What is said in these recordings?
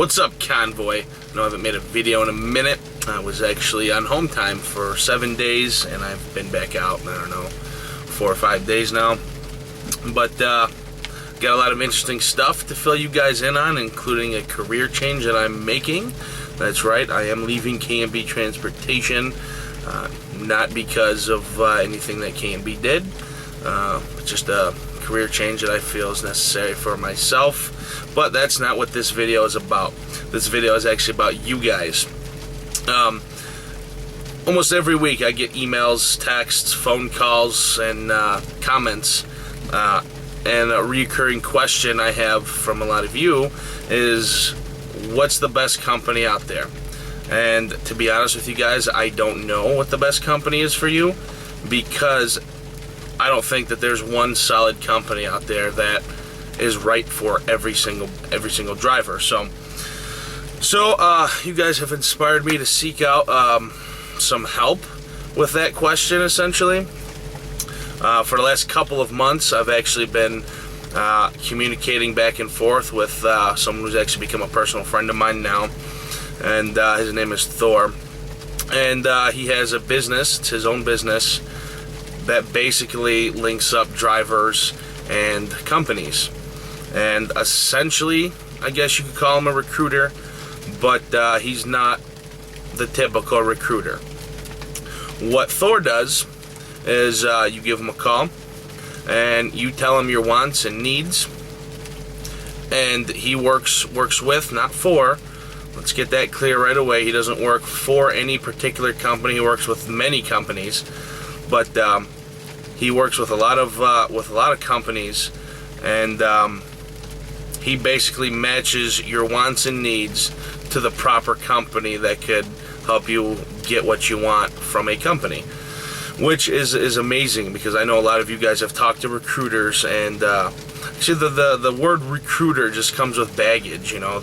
What's up, Convoy? I know I haven't made a video in a minute. I was actually on home time for 7 days, and I've been back out, I don't know, 4 or 5 days now. But got a lot of interesting stuff to fill you guys in on, including a career change that I'm making. That's right, I am leaving K&B Transportation, not because of anything that K&B did, just a career change that I feel is necessary for myself. But that's not what this video is about. This video is actually about you guys. Almost every week I get emails, texts, phone calls, and comments. And a recurring question I have from a lot of you is, what's the best company out there? And to be honest with you guys, I don't know what the best company is for you, because I don't think that there's one solid company out there that is right for every single driver. So you guys have inspired me to seek out some help with that question, essentially. For the last couple of months, I've actually been communicating back and forth with someone who's actually become a personal friend of mine now, and his name is Thor. And he has a business, it's his own business, that basically links up drivers and companies. And essentially, I guess you could call him a recruiter, but he's not the typical recruiter. What Thor does is you give him a call and you tell him your wants and needs, and he works with, not for. Let's get that clear right away. He doesn't work for any particular company. He works with many companies, but he works with a lot of companies, and he basically matches your wants and needs to the proper company that could help you get what you want from a company, which is amazing, because I know a lot of you guys have talked to recruiters, and see, the word recruiter just comes with baggage. You know,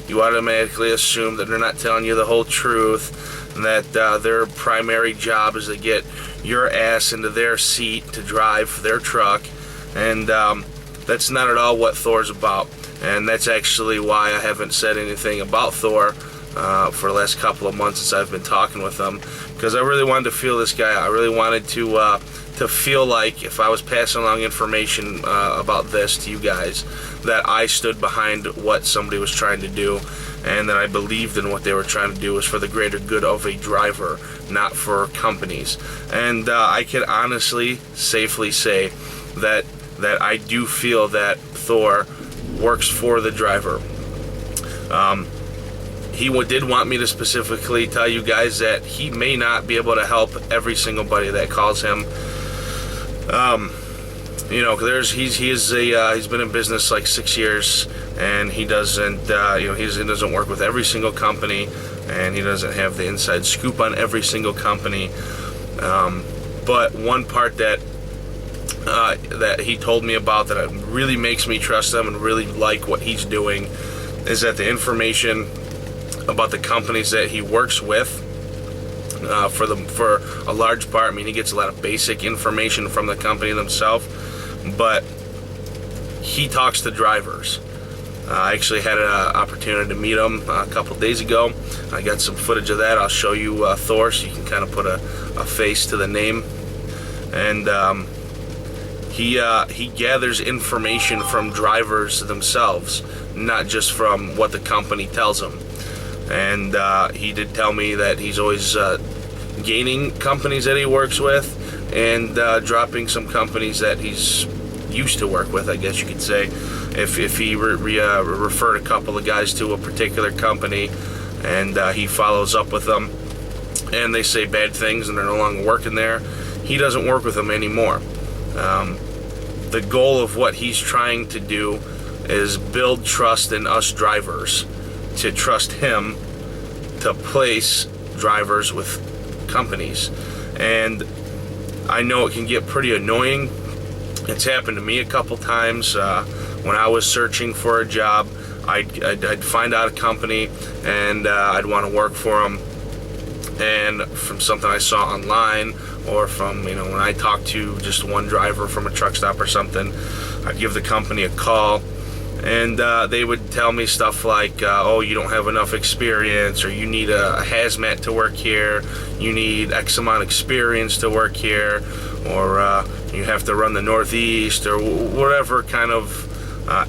you automatically assume that they're not telling you the whole truth, and that their primary job is to get your ass into their seat to drive their truck, and that's not at all what Thor's about. And that's actually why I haven't said anything about Thor for the last couple of months since I've been talking with him, because I really wanted to feel this guy. I really wanted to feel like if I was passing along information about this to you guys, that I stood behind what somebody was trying to do, and that I believed in what they were trying to do was for the greater good of a driver, not for companies. And I can honestly, safely say that I do feel that Thor works for the driver. He did want me to specifically tell you guys that he may not be able to help every single buddy that calls him. You know, he's been in business like 6 years, and he doesn't he doesn't work with every single company, and he doesn't have the inside scoop on every single company. But one part that he told me about that really makes me trust him and really like what he's doing is that the information about the companies that he works with, for a large part, I mean, he gets a lot of basic information from the company themselves, but he talks to drivers. I actually had an opportunity to meet him a couple days ago. I got some footage of that. I'll show you Thor, so you can kind of put a face to the name. And he gathers information from drivers themselves, not just from what the company tells him. And he did tell me that he's always gaining companies that he works with, and dropping some companies that he's used to work with, I guess you could say. If he referred a couple of guys to a particular company, and he follows up with them, and they say bad things and they're no longer working there, he doesn't work with them anymore. The goal of what he's trying to do is build trust in us drivers, to trust him to place drivers with companies. And I know it can get pretty annoying. It's happened to me a couple times. When I was searching for a job, I'd find out a company, and I'd want to work for them, and from something I saw online, or from, when I talked to just one driver from a truck stop or something, I'd give the company a call, and they would tell me stuff like, oh, you don't have enough experience, or you need a hazmat to work here, you need X amount of experience to work here, or you have to run the Northeast, or whatever kind of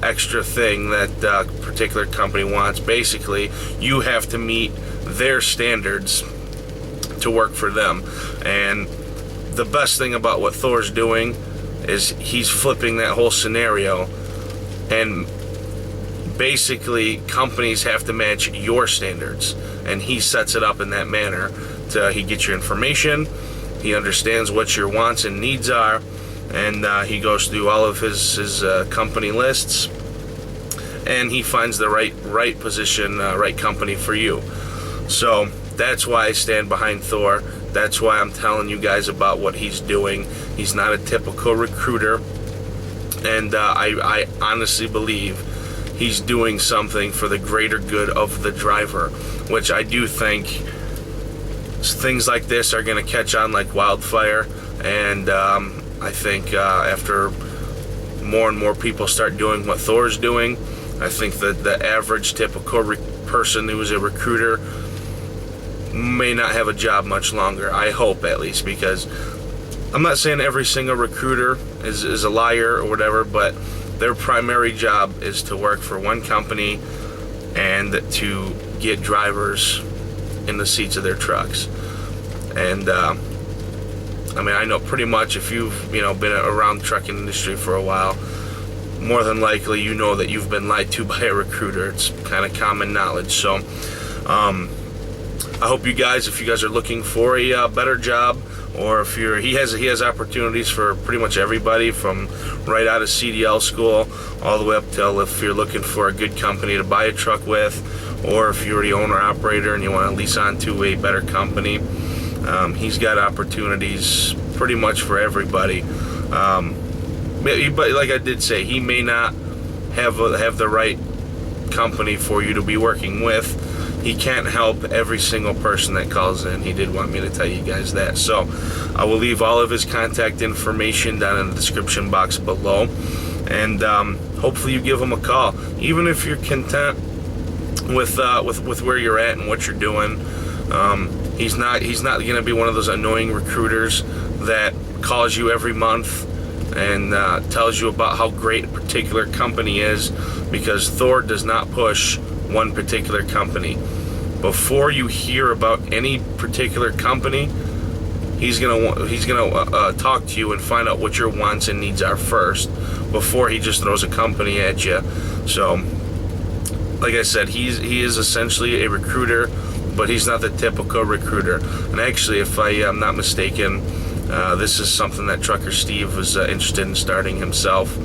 extra thing that particular company wants. Basically, you have to meet their standards to work for them. And the best thing about what Thor's doing is he's flipping that whole scenario, and basically companies have to match your standards, and he sets it up in that manner. He gets your information, he understands what your wants and needs are, and he goes through all of his company lists, and he finds the right position, right company for you. So that's why I stand behind Thor. That's why I'm telling you guys about what he's doing. He's not a typical recruiter, and I honestly believe he's doing something for the greater good of the driver, which I do think things like this are going to catch on like wildfire. And I think after more and more people start doing what Thor's doing, I think that the average typical person who is a recruiter may not have a job much longer. I hope, at least, because I'm not saying every single recruiter is a liar or whatever, but their primary job is to work for one company and to get drivers in the seats of their trucks. And I mean, I know pretty much if you've been around the trucking industry for a while, more than likely you know that you've been lied to by a recruiter. It's kind of common knowledge. So I hope you guys, if you guys are looking for a better job, or if he has opportunities for pretty much everybody, from right out of CDL school all the way up till if you're looking for a good company to buy a truck with, or if you're the owner operator and you want to lease onto a better company. He's got opportunities pretty much for everybody. But like I did say, he may not have the right company for you to be working with. He can't help every single person that calls in. He did want me to tell you guys that. So I will leave all of his contact information down in the description box below. And hopefully you give him a call. Even if you're content with where you're at and what you're doing, he's not going to be one of those annoying recruiters that calls you every month and tells you about how great a particular company is, because Thor does not push one particular company. Before you hear about any particular company, he's gonna talk to you and find out what your wants and needs are first, before he just throws a company at you. So, like I said, he is essentially a recruiter, but he's not the typical recruiter. And actually, if I am not mistaken, this is something that Trucker Steve was interested in starting himself.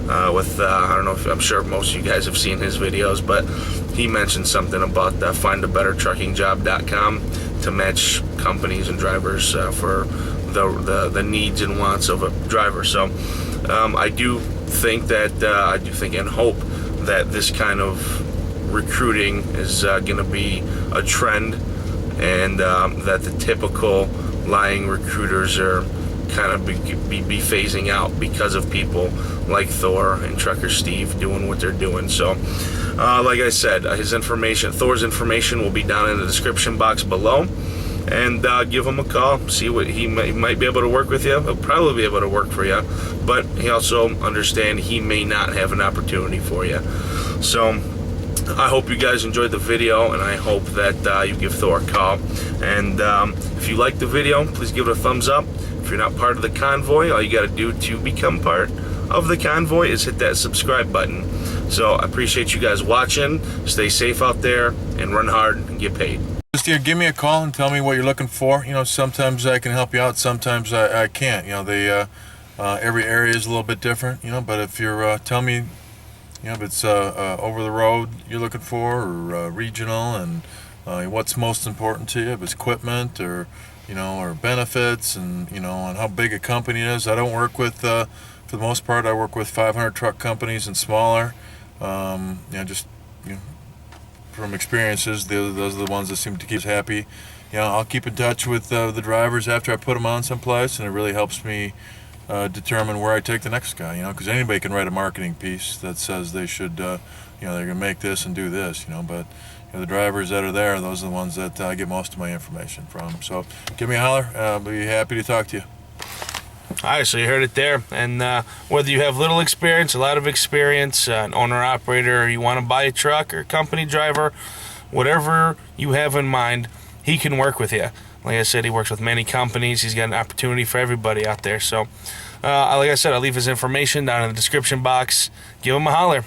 I don't know if, I'm sure most of you guys have seen his videos, but he mentioned something about findabettertruckingjob.com to match companies and drivers for the needs and wants of a driver. So I do think and hope that this kind of recruiting is going to be a trend, and that the typical lying recruiters are kind of be phasing out because of people like Thor and Trucker Steve doing what they're doing. So like I said, Thor's information will be down in the description box below, and give him a call, see what he might be able to work with you. He'll probably be able to work for you, but he also understands he may not have an opportunity for you. So I hope you guys enjoyed the video, and I hope that you give Thor a call. And if you like the video, please give it a thumbs up. If you're not part of the convoy, all you got to do to become part of the convoy is hit that subscribe button. So I appreciate you guys watching. Stay safe out there and run hard and get paid. Just give me a call and tell me what you're looking for. Sometimes I can help you out, sometimes I can't. Every area is a little bit different. But if you're tell me, if it's over the road you're looking for, or regional, and what's most important to you, if it's equipment or or benefits, and and how big a company is. I don't work with, for the most part, I work with 500 truck companies and smaller. Just from experiences, those are the ones that seem to keep us happy. I'll keep in touch with the drivers after I put them on someplace, and it really helps me determine where I take the next guy. You know, because anybody can write a marketing piece that says they should, you know, they're gonna make this and do this. You know, but the drivers that are there, those are the ones that I get most of my information from. So give me a holler. I'll be happy to talk to you. All right, so you heard it there. And whether you have little experience, a lot of experience, an owner-operator, you want to buy a truck or company driver, whatever you have in mind, he can work with you. Like I said, he works with many companies. He's got an opportunity for everybody out there. So, like I said, I'll leave his information down in the description box. Give him a holler.